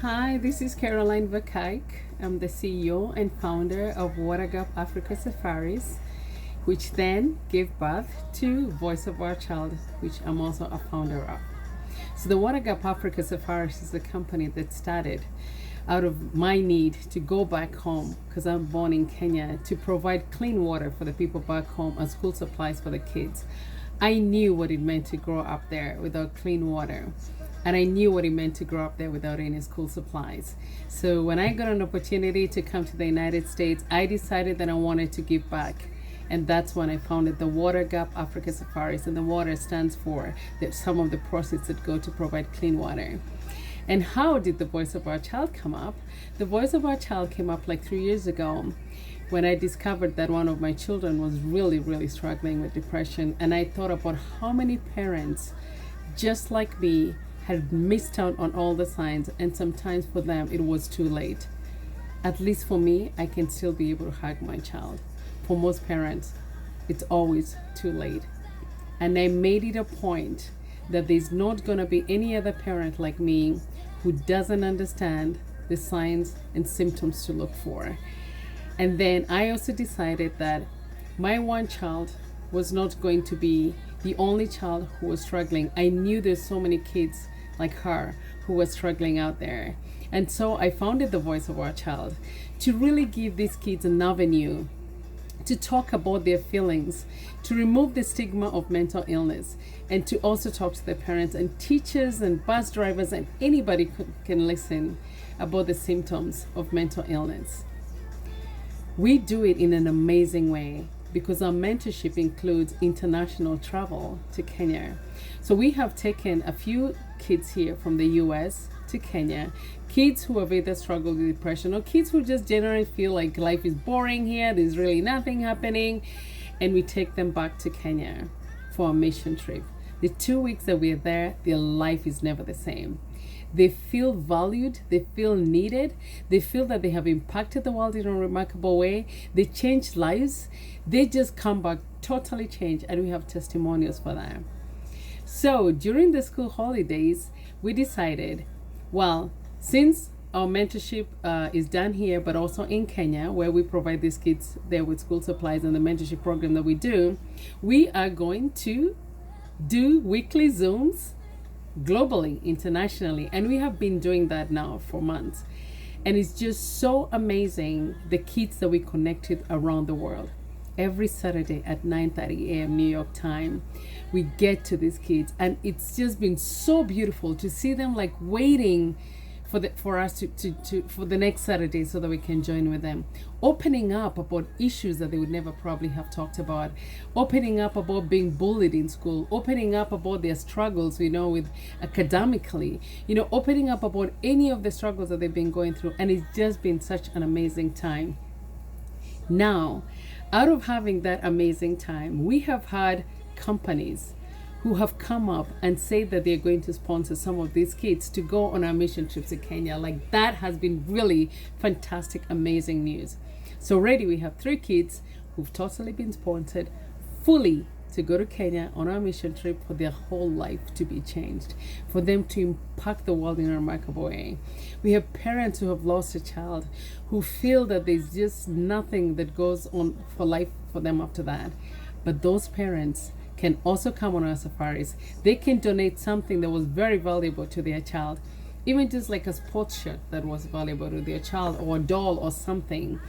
Hi, this is Caroline Vakaik. I'm the CEO and founder of Water Gap Africa Safaris, which then gave birth to Voice of Our Child, which I'm also a founder of. So the Water Gap Africa Safaris is a company that started out of my need to go back home because I'm born in Kenya to provide clean water for the people back home and school supplies for the kids. I knew what it meant to grow up there without clean water. And I knew what it meant to grow up there without any school supplies. So when I got an opportunity to come to the United States, I decided that I wanted to give back. And that's when I founded the Water Gap Africa Safaris. And the water stands for some of the proceeds that go to provide clean water. And how did the Voice of Our Child come up? The Voice of Our Child came up like 3 years ago when I discovered that one of my children was really struggling with depression. And I thought about how many parents, just like me, had missed out on all the signs, and sometimes for them it was too late. At least for me, I can still be able to hug my child. For most parents, it's always too late. And I made it a point that there's not going to be any other parent like me who doesn't understand the signs and symptoms to look for. And then I also decided that my one child was not going to be the only child who was struggling. I knew there's so many kids like her who were struggling out there. And so I founded the Voice of Our Child to really give these kids an avenue to talk about their feelings, to remove the stigma of mental illness, and to also talk to their parents and teachers and bus drivers and anybody can listen about the symptoms of mental illness. We do it in an amazing way because our mentorship includes international travel to Kenya. So we have taken a few kids here from the US to Kenya, kids who have either struggled with depression or kids who just generally feel like life is boring here, there's really nothing happening, and we take them back to Kenya for a mission trip. The 2 weeks that we're there, their life is never the same. They feel valued, they feel needed, they feel that they have impacted the world in a remarkable way, they change lives, they just come back totally changed, and we have testimonials for that. So during the school holidays, we decided, well, since our mentorship is done here, but also in Kenya, where we provide these kids there with school supplies and the mentorship program that we do, we are going to do weekly Zooms globally, internationally, and we have been doing that now for months. And it's just so amazing, the kids that we connected around the world. Every Saturday at 9:30 a.m. New York time, we get to these kids, and it's just been so beautiful to see them like waiting for us to for the next Saturday so that we can join with them, opening up about issues that they would never probably have talked about, opening up about being bullied in school, opening up about their struggles, with academically, opening up about any of the struggles that they've been going through. And it's just been such an amazing time. Now, out of having that amazing time, we have had companies who have come up and said that they're going to sponsor some of these kids to go on our mission trips to Kenya. Like, that has been really fantastic, amazing news. So already we have 3 kids who've totally been sponsored fully to go to Kenya on our mission trip for their whole life to be changed, for them to impact the world in a remarkable way. We have parents who have lost a child who feel that there's just nothing that goes on for life for them after that. But those parents can also come on our safaris. They can donate something that was very valuable to their child, even just like a sports shirt that was valuable to their child, or a doll or something,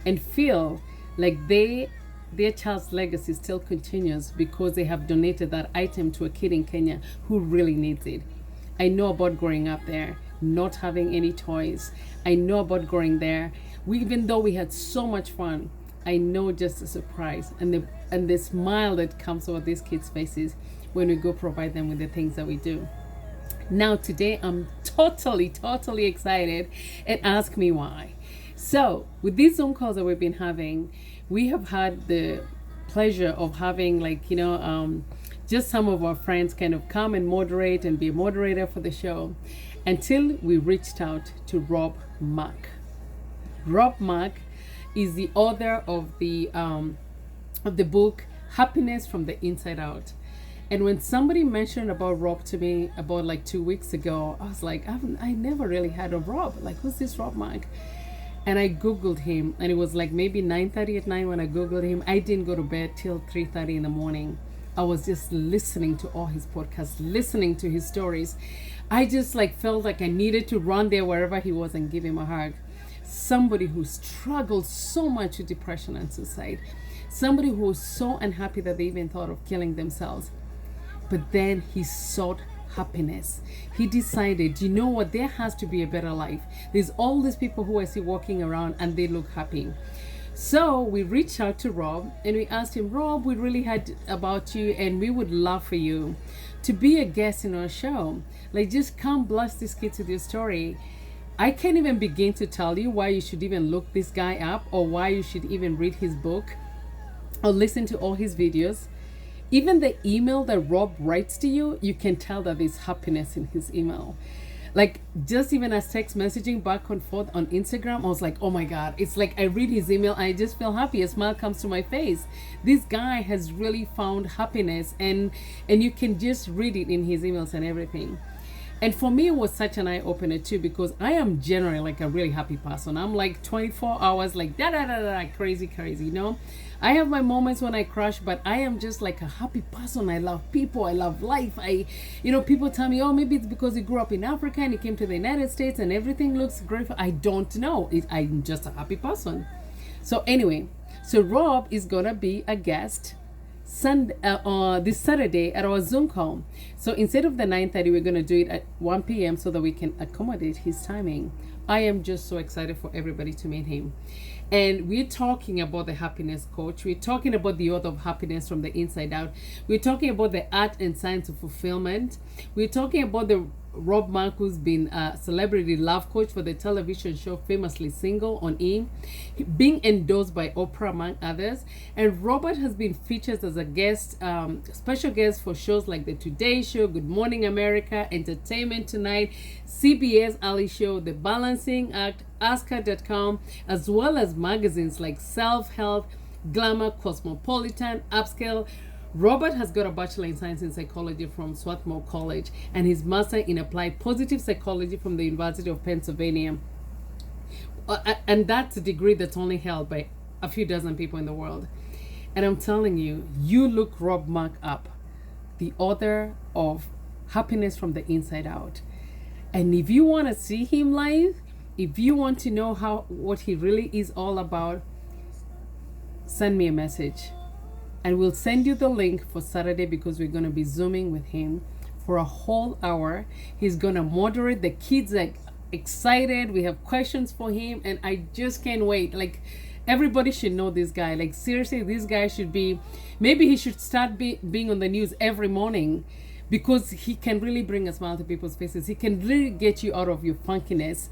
and feel like their child's legacy still continues because they have donated that item to a kid in Kenya who really needs it. I know about growing up there, not having any toys. I know about growing there. Even though we had so much fun, I know just the surprise and the smile that comes over these kids' faces when we go provide them with the things that we do. Now today, I'm totally excited, and ask me why. So with these Zoom calls that we've been having, we have had the pleasure of having just some of our friends kind of come and moderate and be a moderator for the show, until we reached out to Rob Mack. Rob Mack is the author of the book Happiness from the Inside Out. And when somebody mentioned about Rob to me about like 2 weeks ago, I was like, I never really heard of Rob. Like, who's this Rob Mack? And I Googled him, and it was like maybe 9:30 at night when I Googled him. I didn't go to bed till 3:30 in the morning. I was just listening to all his podcasts, listening to his stories. I just like felt like I needed to run there wherever he was and give him a hug. Somebody who struggled so much with depression and suicide. Somebody who was so unhappy that they even thought of killing themselves. But then he sought happiness. He decided, you know what, there has to be a better life. There's all these people who I see walking around and they look happy. So we reached out to Rob and we asked him, Rob, we really heard about you and we would love for you to be a guest in our show. Like, just come bless these kids with your story. I can't even begin to tell you why you should even look this guy up, or why you should even read his book or listen to all his videos. Even the email that Rob writes to you, you can tell that there's happiness in his email. Like, just even as text messaging back and forth on Instagram, I was like, oh my God, it's like I read his email, I just feel happy. A smile comes to my face. This guy has really found happiness, and you can just read it in his emails and everything. And for me, it was such an eye-opener too, because I am generally like a really happy person. I'm like 24 hours, like crazy, you know? I have my moments when I crash, but I am just like a happy person. I love people. I love life. People tell me, oh, maybe it's because he grew up in Africa and he came to the United States and everything looks great. I don't know. I'm just a happy person. So anyway, so Rob is gonna be a guest this Saturday at our Zoom call. So instead of the 9:30, we're going to do it at 1 p.m. so that we can accommodate his timing. I am just so excited for everybody to meet him. And we're talking about the happiness coach. We're talking about the author of Happiness from the Inside Out. We're talking about the art and science of fulfillment. We're talking about the Rob Mack, who's been a celebrity love coach for the television show Famously Single on E, being endorsed by Oprah, among others. And Robert has been featured as a guest, special guest for shows like The Today Show, Good Morning America, Entertainment Tonight, CBS Ali Show, The Balancing Act, Asker.com, as well as magazines like Self Health, Glamour, Cosmopolitan, Upscale. Robert has got a Bachelor in Science in Psychology from Swarthmore College and his Master in Applied Positive Psychology from the University of Pennsylvania. And that's a degree that's only held by a few dozen people in the world. And I'm telling you, you look Rob Mack up, the author of Happiness from the Inside Out. And if you want to see him live, if you want to know what he really is all about, send me a message. And we'll send you the link for Saturday, because we're going to be Zooming with him for a whole hour. He's going to moderate. The kids are excited. We have questions for him. And I just can't wait. Like, everybody should know this guy. Like, seriously, this guy should be, maybe he should start being on the news every morning, because he can really bring a smile to people's faces. He can really get you out of your funkiness.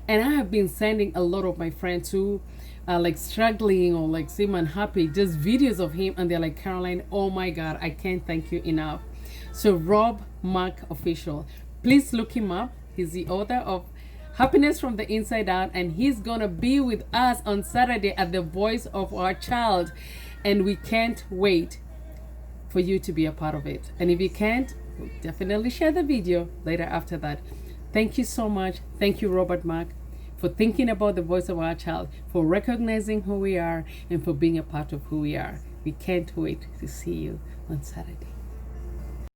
And I have been sending a lot of my friends who are like struggling or like seem unhappy, just videos of him, and they're like, Caroline, oh my God, I can't thank you enough. So Rob Mack Official, please look him up. He's the author of Happiness from the Inside Out, and he's gonna be with us on Saturday at the Voice of Our Child, and we can't wait for you to be a part of it. And if you can't, we'll definitely share the video later after that. Thank you so much. Thank you, Robert Mack, for thinking about the voice of our child, for recognizing who we are, and for being a part of who we are. We can't wait to see you on Saturday.